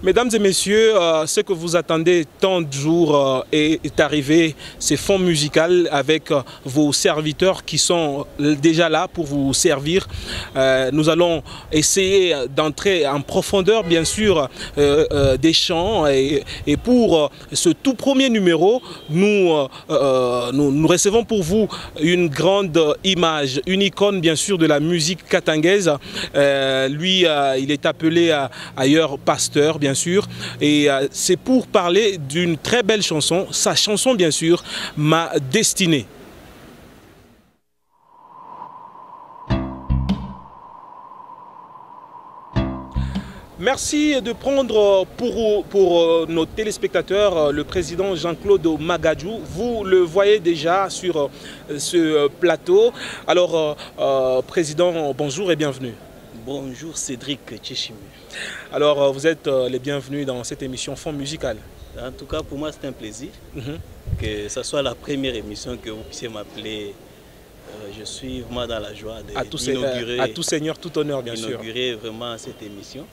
Mesdames et messieurs, ce que vous attendez tant de jours est arrivé, c'est Fond Musical avec vos serviteurs qui sont déjà là pour vous servir. Nous allons essayer d'entrer en profondeur, bien sûr, des chants. Et pour ce tout premier numéro, nous recevons pour vous une grande image, une icône, bien sûr, de la musique katangaise. Lui, il est appelé ailleurs pasteur, bien sûr, et c'est pour parler d'une très belle chanson, sa chanson bien sûr, Ma Destinée. Merci de prendre pour nos téléspectateurs le président Jean-Claude Magadjou. Vous le voyez déjà sur ce plateau. Alors, président, bonjour et bienvenue. Bonjour Cédric Tchéchimé. Alors, vous êtes les bienvenus dans cette émission Fond Musical. En tout cas, pour moi, c'est un plaisir que ce soit la première émission que vous puissiez m'appeler. Je suis vraiment dans la joie d'inaugurer. À tout seigneur, tout honneur, bien sûr. Inaugurer vraiment cette émission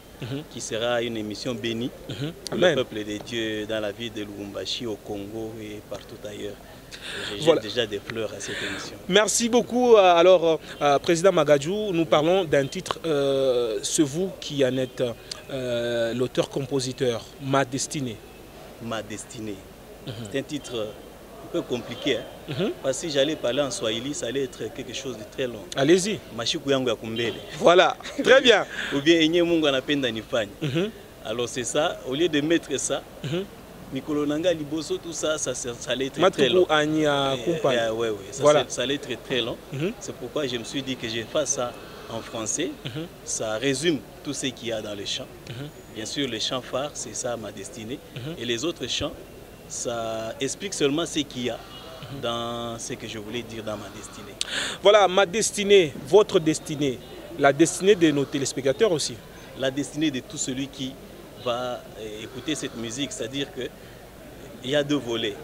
qui sera une émission bénie pour Amen. le peuple de Dieu dans la ville de Lubumbashi, au Congo et partout ailleurs. J'ai Voilà. déjà des fleurs à cette émission. Merci beaucoup. Alors, président Magadjou, nous parlons d'un titre, c'est vous qui en êtes l'auteur-compositeur, Ma Destinée. Ma Destinée. C'est un titre un peu compliqué, hein? Parce que si j'allais parler en swahili, ça allait être quelque chose de très long. Allez-y. Mashiku yangu ya kumbele. Voilà, très bien. Ou bien enye mungu anapenda nifanye. Alors c'est ça, au lieu de mettre ça, Mikolo Nanga Liboso, tout ça, ça allait être très long. Oui, Voilà. Ça allait être très long. C'est pourquoi je me suis dit que je fasse ça en français. Ça résume tout ce qu'il y a dans les chants. Bien sûr, les chants phares, c'est ça ma destinée. Et les autres chants, ça explique seulement ce qu'il y a dans ce que je voulais dire dans ma destinée. Voilà, ma destinée, votre destinée, la destinée de nos téléspectateurs aussi. La destinée de tout celui qui va écouter cette musique, c'est-à-dire qu'il y a deux volets.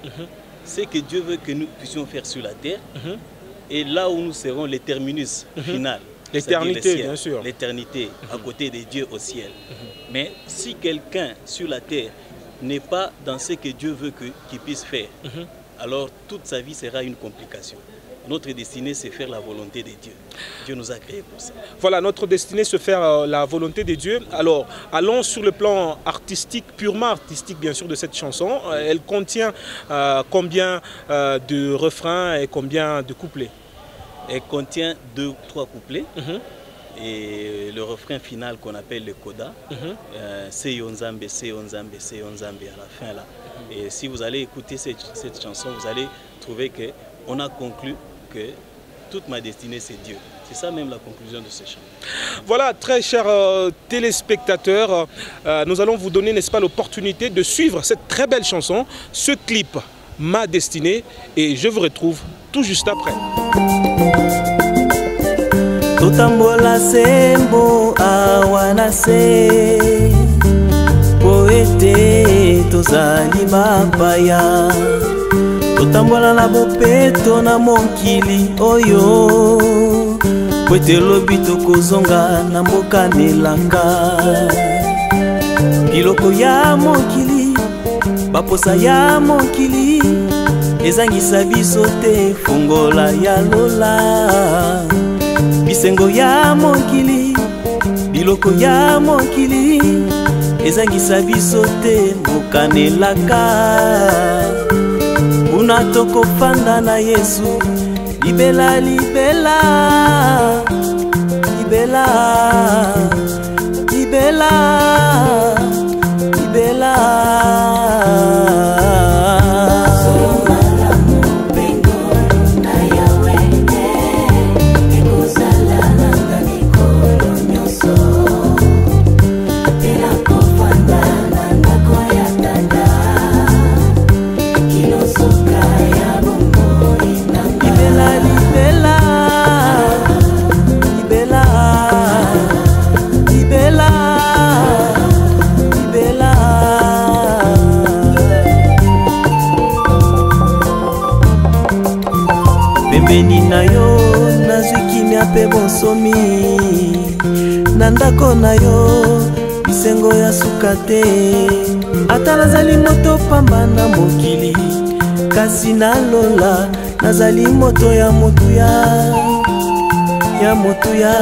Ce que Dieu veut que nous puissions faire sur la terre et là où nous serons les terminus final. L'éternité, bien sûr. L'éternité, à côté de Dieu au ciel. Mais si quelqu'un sur la terre n'est pas dans ce que Dieu veut qu'il puisse faire, alors toute sa vie sera une complication. Notre destinée, c'est faire la volonté de Dieu. Dieu nous a créés pour ça. Voilà, notre destinée, c'est faire la volonté de Dieu. Alors, allons sur le plan artistique, purement artistique, bien sûr, de cette chanson. Elle contient combien de refrains et combien de couplets? Elle contient 2 ou 3 couplets. Et le refrain final qu'on appelle le coda, c'est Yonzambe, c'est Yonzambe, c'est Yonzambe à la fin là. Et si vous allez écouter cette chanson, vous allez trouver qu'on a conclu que toute ma destinée c'est Dieu. C'est ça même la conclusion de ce chant. Voilà, très chers téléspectateurs, nous allons vous donner, n'est-ce pas, l'opportunité de suivre cette très belle chanson, ce clip, Ma Destinée, et je vous retrouve tout juste après. Totambola sembo awana se poete tozali bapaya totambola na bopeto na mokili oyo poete lobi tokozonga na mboka nelanga biloko ya mokili baposa ya mokili ezangisa biso te fungola ya lola bisengo ya mokili biloko ya mokili ezangisa biso te mokanelaka kuna tokofanda na Yesu libela libela libela libela libela pembeni na yo nazwi kimia pe bonsomi na ndako na yo bisengo ya suka te. Ata nazali moto pamba na mokili, kasi nalola nazali moto ya motuya, ya motuya.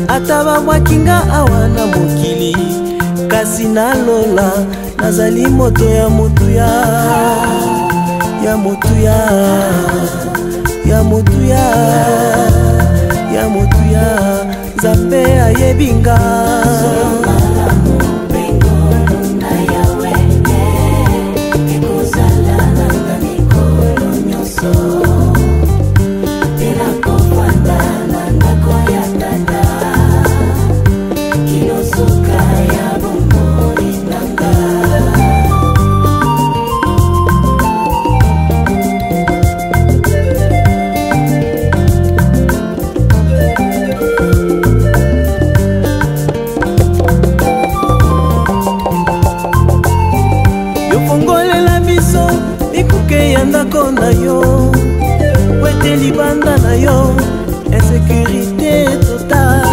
Ata babwakinga awa na mokili, kasi nalola nazali moto ya motuya, ya motuya, ya motuya, ya motuya. Nzambe ayebinga ndako na yo, wete libanda na yo, insécurité totale.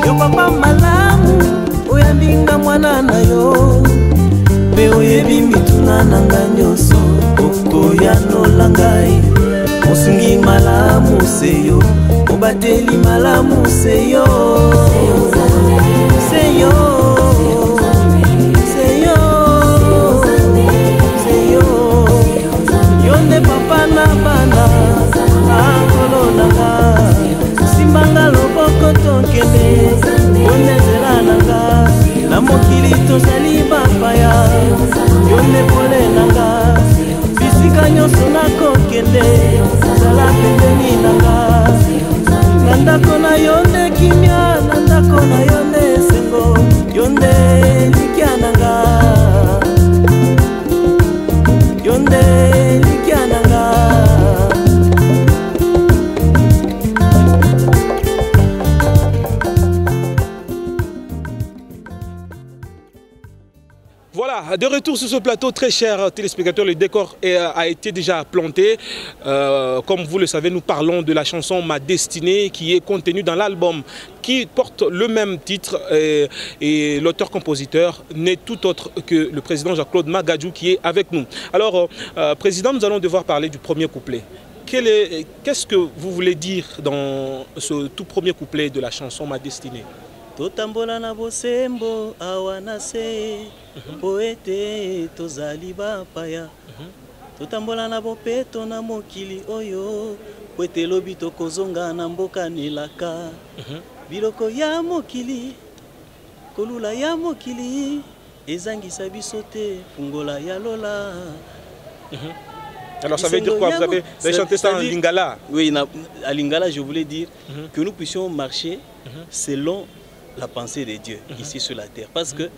Yo papa malamu, oyambinga mwana na yo, pe oyebi mituna na nga nyonso, okoyanola ngai. Mosungi malamu seyo, obateli malamu seyo, seyo. Yonde papa na bana akolo nanga, simbanga loboko tokende. Yonde zela nanga, na mokili tozali bapaya. Yonde pole nanga, bisika nyonso nakokende, zala pembeni nanga. Na ndako na yonde kimia, na ndako na yonde sengo. Yonde likia nanga, yonde. Voilà, de retour sur ce plateau, très chers téléspectateurs, le décor a été déjà planté. Comme vous le savez, nous parlons de la chanson Ma Destinée qui est contenue dans l'album qui porte le même titre et l'auteur-compositeur n'est tout autre que le président Jean-Claude Magadjou qui est avec nous. Alors, président, nous allons devoir parler du premier couplet. Qu'est-ce que vous voulez dire dans ce tout premier couplet de la chanson Ma Destinée? Totambola na bosembo awana se poete tozali bapaya. Totambola na bopeto na mokili oyo poete lobi tokozonga na mboka nilaka. Biloko ya mokili kolula ya mokili ezangisa biso te fungola ya lola. Alors ça veut dire quoi? Vous avez chanté ça en lingala? Oui, à lingala je voulais dire que nous puissions marcher selon la pensée de Dieu ici sur la terre. Parce que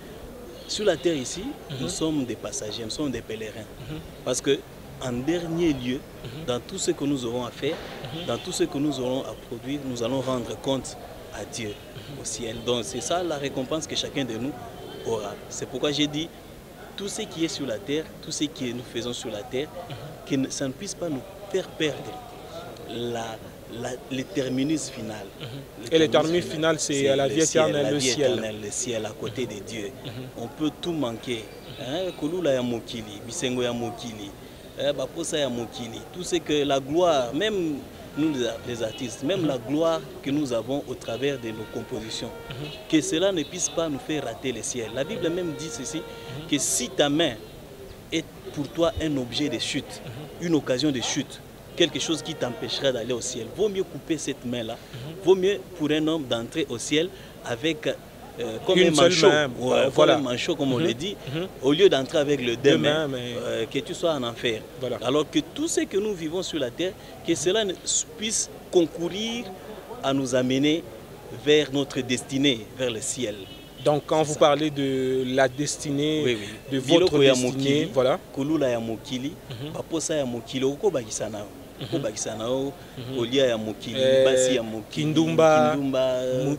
sur la terre ici, nous sommes des passagers, nous sommes des pèlerins. Parce que en dernier lieu, dans tout ce que nous aurons à faire, dans tout ce que nous aurons à produire, nous allons rendre compte à Dieu au ciel. Donc c'est ça la récompense que chacun de nous aura. C'est pourquoi j'ai dit, tout ce qui est sur la terre, tout ce que nous faisons sur la terre, que ça ne puisse pas nous faire perdre le terminus final. Et le terminus final, c'est à la vie éternelle, le ciel. Le ciel à côté de Dieu. On peut tout manquer. Kolula ya mokili, bisengo ya mokili, baposa ya mokili. Tout ce que la gloire, même nous les artistes, même la gloire que nous avons au travers de nos compositions, que cela ne puisse pas nous faire rater le ciel. La Bible même dit ceci, que si ta main est pour toi un objet de chute, une occasion de chute, quelque chose qui t'empêchera d'aller au ciel, vaut mieux couper cette main-là. Vaut mieux pour un homme d'entrer au ciel avec comme un manchot, voilà. Un manchot comme on le dit, au lieu d'entrer avec le deux mains, que tu sois en enfer. Voilà. Alors que tout ce que nous vivons sur la terre, que cela puisse concourir à nous amener vers notre destinée, vers le ciel. Donc quand vous parlez de la destinée, de votre destinée, voilà. Kulula ya mokili, baposa ya mokili, oko bakisana. Olia ya mokili, basi ya mokili, Kindumba,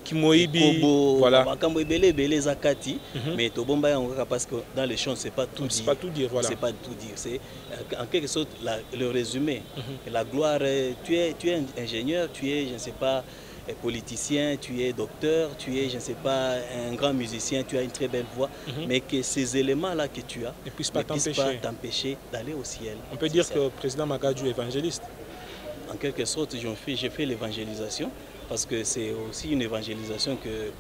Kimoibi, voilà. Bakambo ebele zakati, mais tobomba yango parce que dans les chants c'est pas tout dire. C'est pas tout dire, voilà. C'est pas tout dire, c'est en quelque sorte le résumé. La gloire, tu es ingénieur, tu es, je ne sais pas, politicien, tu es docteur, tu es, je ne sais pas, un grand musicien, tu as une très belle voix, mais que ces éléments-là que tu as ne puissent pas t'empêcher d'aller au ciel. On peut dire que le président Magadjou est évangéliste. En quelque sorte, j'ai fait l'évangélisation, parce que c'est aussi une évangélisation que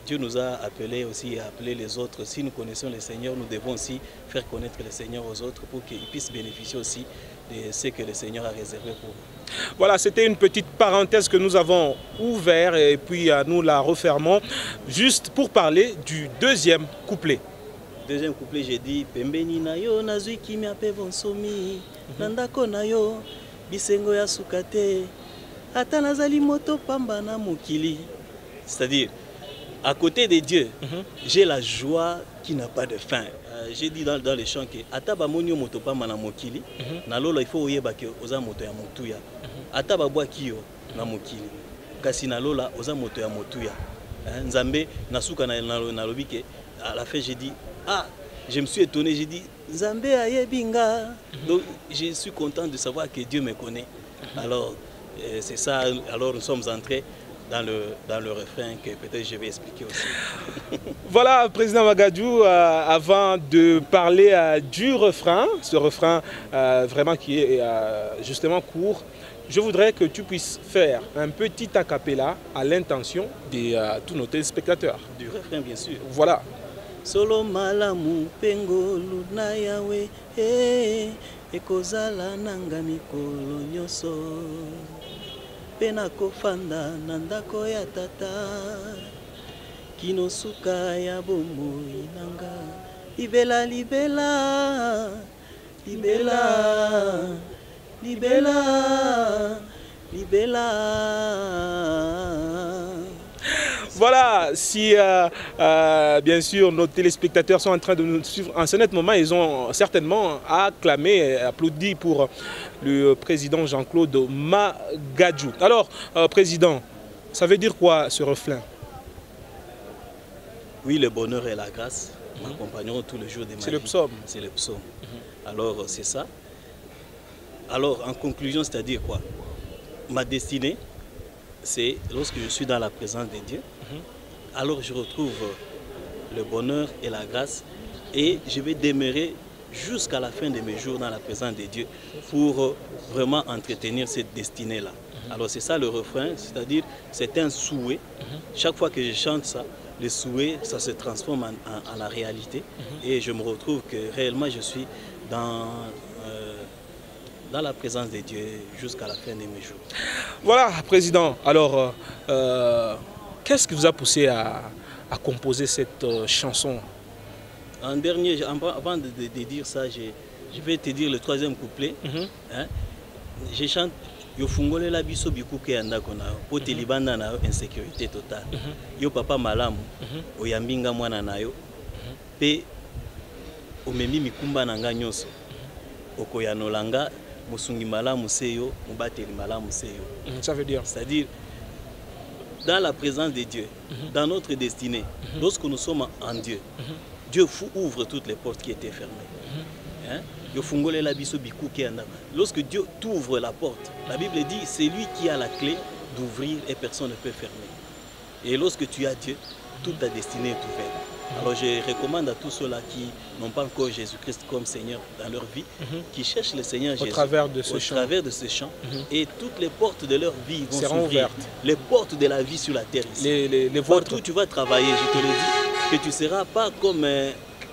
Dieu nous a appelés aussi à appeler les autres. Si nous connaissons le Seigneur, nous devons aussi faire connaître le Seigneur aux autres pour qu'ils puissent bénéficier aussi de ce que le Seigneur a réservé pour eux. Voilà, c'était une petite parenthèse que nous avons ouverte et puis nous la refermons juste pour parler du deuxième couplet. Deuxième couplet, j'ai dit Pembeni na yo nazui kimia pe vonsomi nandako na yo bisengo ya sukate ata nazali moto pamba na mokili. C'est-à-dire, à côté de Dieu, j'ai la joie qui n'a pas de fin. J'ai dit dans les chants que Ataba monyo motopa mana mokili, na lolo il faut oyeba ke oza moto ya motuya. Ataba bwa kiyo na mokili. Kasi na lola oza moto ya motuya. Nzambe nasuka na lobi ke à la fin j'ai dit je me suis étonné, j'ai dit Nzambe ayebinga. Donc je suis content de savoir que Dieu me connaît. Alors c'est ça, alors nous sommes entrés dans le refrain que peut-être je vais expliquer aussi. Voilà, Président Magadjou, avant de parler du refrain, ce refrain vraiment qui est justement court, je voudrais que tu puisses faire un petit a cappella à l'intention de tous nos téléspectateurs. Du refrain, bien sûr. Voilà. Solo malamu pengo luna yawe ekozala nanga mikolo nyoso. Pena kofanda nandako ya tata kinosuka ya bomoi nanga libela libela libela libela libela. Voilà, si bien sûr nos téléspectateurs sont en train de nous suivre en ce net moment, ils ont certainement acclamé, applaudi pour le président Jean-Claude Magadjou. Alors, président, ça veut dire quoi ce refrain? Oui, le bonheur et la grâce m'accompagneront tous les jours de ma vie. C'est le psaume. C'est le psaume. Alors, c'est ça. Alors, en conclusion, c'est-à-dire quoi? Ma destinée, c'est lorsque je suis dans la présence de Dieu, alors je retrouve le bonheur et la grâce et je vais demeurer jusqu'à la fin de mes jours dans la présence de Dieu pour vraiment entretenir cette destinée-là. Alors c'est ça le refrain, c'est-à-dire c'est un souhait. Chaque fois que je chante ça, le souhait, ça se transforme en la réalité et je me retrouve que réellement je suis dans la présence de Dieu jusqu'à la fin de mes jours. Voilà, Président. Alors, qu'est-ce qui vous a poussé à composer cette chanson? En dernier, avant de dire ça, je vais te dire le troisième couplet. Je chante Yo fungole la biso bikuke yandako na po te libanda na insécurité totale. Yo papa malamu oyambinga mwana na yo pe omemi mikumba na nga nyonso okoyanolanga musungi malamu seyo mubateli malamu seyo. Ça veut dire, c'est-à-dire dans la présence de Dieu, dans notre destinée, lorsque nous sommes en Dieu, Dieu ouvre toutes les portes qui étaient fermées. Lorsque Dieu t'ouvre la porte, la Bible dit c'est lui qui a la clé d'ouvrir et personne ne peut fermer. Et lorsque tu as Dieu, toute ta destinée est ouverte. Alors je recommande à tous ceux-là qui n'ont pas encore Jésus-Christ comme Seigneur dans leur vie, qui cherchent le Seigneur Jésus au travers de ce chant, et toutes les portes de leur vie vont seront ouvertes. Les portes de la vie sur la terre ici. Les Partout où tu vas travailler, je te le dis, que tu ne seras pas comme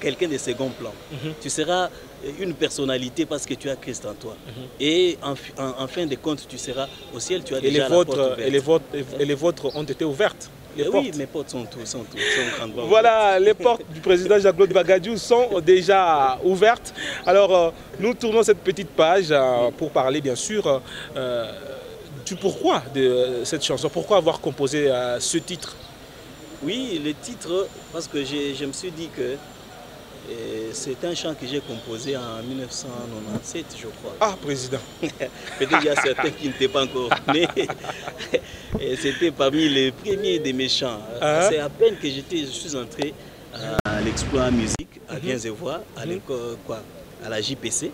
quelqu'un de second plan. Tu seras une personnalité parce que tu as Christ en toi. Et en fin de compte, tu seras au ciel, tu as déjà la porte ouverte. Et les vôtres ont été ouvertes. Oui, mes portes sont grandes. Voilà, les portes du président Jean-Claude Magadjou sont déjà ouvertes. Alors, nous tournons cette petite page pour parler, bien sûr, du pourquoi de cette chanson. Pourquoi avoir composé ce titre? Oui, le titre, parce que je me suis dit que c'est un chant que j'ai composé en 1997, je crois. Ah, président. Peut-être qu'il y a certains qui n'étaient pas encore nés. C'était parmi les premiers de mes chants. C'est à peine que je suis entré à l'Exploit Musique, à Vienzevoix, à l'école, à la JPC.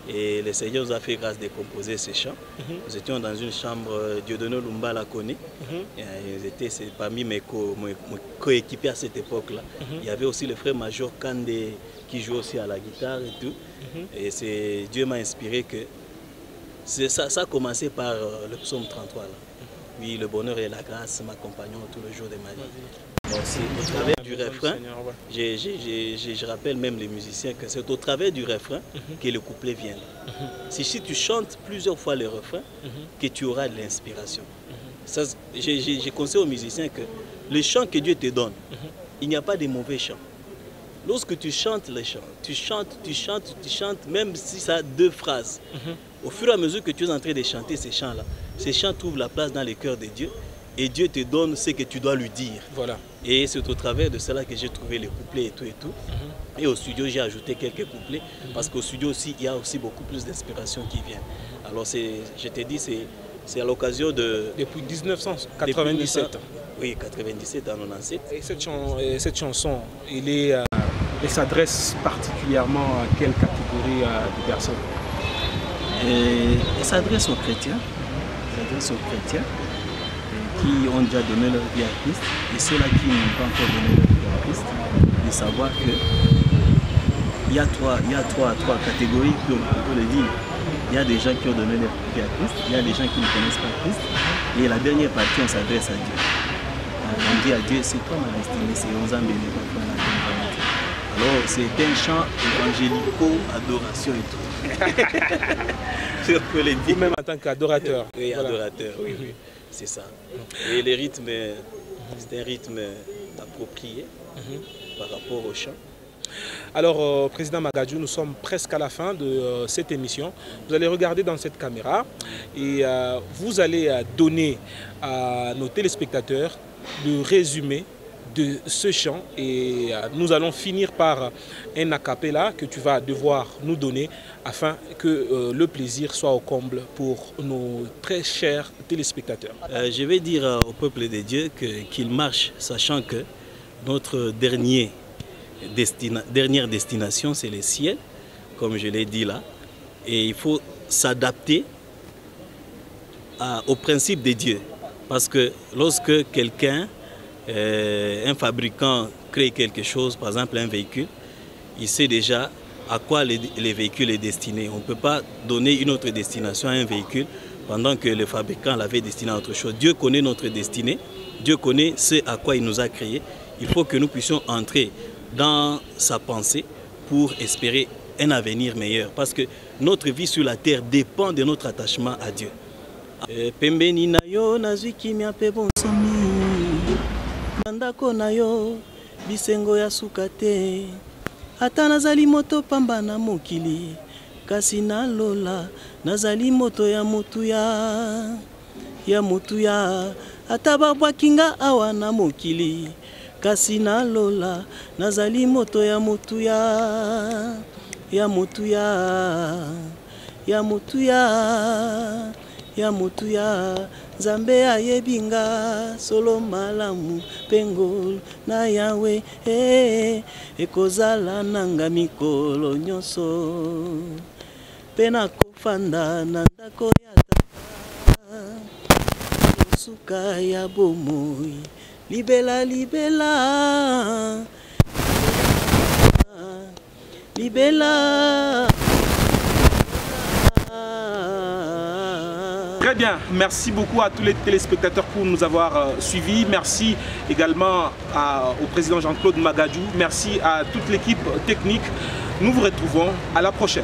Et le Seigneur nous a fait grâce de composer ces chants. Nous étions dans une chambre, Dieudonné Lumba la connaît. C'est parmi mes coéquipiers à cette époque-là. Il y avait aussi le frère Major Kande qui joue aussi à la guitare et tout. Et Dieu m'a inspiré que ça a commencé par le psaume 33. Là. Oui, le bonheur et la grâce m'accompagneront tout le jour de ma vie. C'est au travers du refrain, je rappelle même les musiciens que c'est au travers du refrain que le couplet vient. Si tu chantes plusieurs fois le refrain, que tu auras de l'inspiration. Je conseille aux musiciens que le chant que Dieu te donne, il n'y a pas de mauvais chants. Lorsque tu chantes les chants, tu chantes, même si ça a 2 phrases. Au fur et à mesure que tu es en train de chanter ces chants trouvent la place dans le cœur de Dieu. Et Dieu te donne ce que tu dois lui dire. Voilà. Et c'est au travers de cela que j'ai trouvé les couplets et tout et tout. Et au studio, j'ai ajouté quelques couplets. Parce qu'au studio aussi, il y a aussi beaucoup plus d'inspiration qui viennent. Alors, je te dis, c'est à l'occasion de... Depuis 1997. Oui, 97 à 97. Et cette chanson, elle s'adresse particulièrement à quelle catégorie de personnes? Elle s'adresse aux chrétiens. Qui ont déjà donné leur vie à Christ et ceux-là qui n'ont pas encore donné leur vie à Christ, de savoir qu'il y a trois catégories, on peut le dire. Il y a des gens qui ont donné leur vie à Christ, il y a des gens qui ne connaissent pas Christ, et la dernière partie, on s'adresse à Dieu. On dit à Dieu, c'est toi ma destinée, c'est Onzambe les enfants la humanité. Alors, c'est un chant évangélico-adoration et tout. On peut le dire. Même en tant qu'adorateur. Oui, voilà. Adorateur, oui. C'est ça. Et les rythmes, c'est un rythme approprié par rapport au chant. Alors, Président Magadjou, nous sommes presque à la fin de cette émission. Vous allez regarder dans cette caméra et vous allez donner à nos téléspectateurs le résumé de ce chant et nous allons finir par un a cappella que tu vas devoir nous donner afin que le plaisir soit au comble pour nos très chers téléspectateurs. Je vais dire au peuple de Dieu qu'il marche sachant que notre dernière destination c'est le ciel, comme je l'ai dit là, et il faut s'adapter au principe de Dieu parce que lorsque quelqu'un un fabricant crée quelque chose, par exemple un véhicule, il sait déjà à quoi les véhicules est destiné. On ne peut pas donner une autre destination à un véhicule pendant que le fabricant l'avait destiné à autre chose. Dieu connaît notre destinée, Dieu connaît ce à quoi il nous a créés. Il faut que nous puissions entrer dans sa pensée pour espérer un avenir meilleur. Parce que notre vie sur la terre dépend de notre attachement à Dieu. Pembeni na yo nazwi kimia pe bonsomi. Mandako na yo bisengo ya suka te ata nazali moto pamba na mokili kasi nalola nazali moto ya mutuya ata babwakinga awa na mokili kasi nalola nazali moto ya mutuya Nzambe ayebinga solo malamu pengol na yawe ekozala nanga mikolo nyonso pena kofanda na ndako ya tata suka ya bomoi libela Très bien, merci beaucoup à tous les téléspectateurs pour nous avoir suivis. Merci également au président Jean-Claude Magadjou. Merci à toute l'équipe technique. Nous vous retrouvons à la prochaine.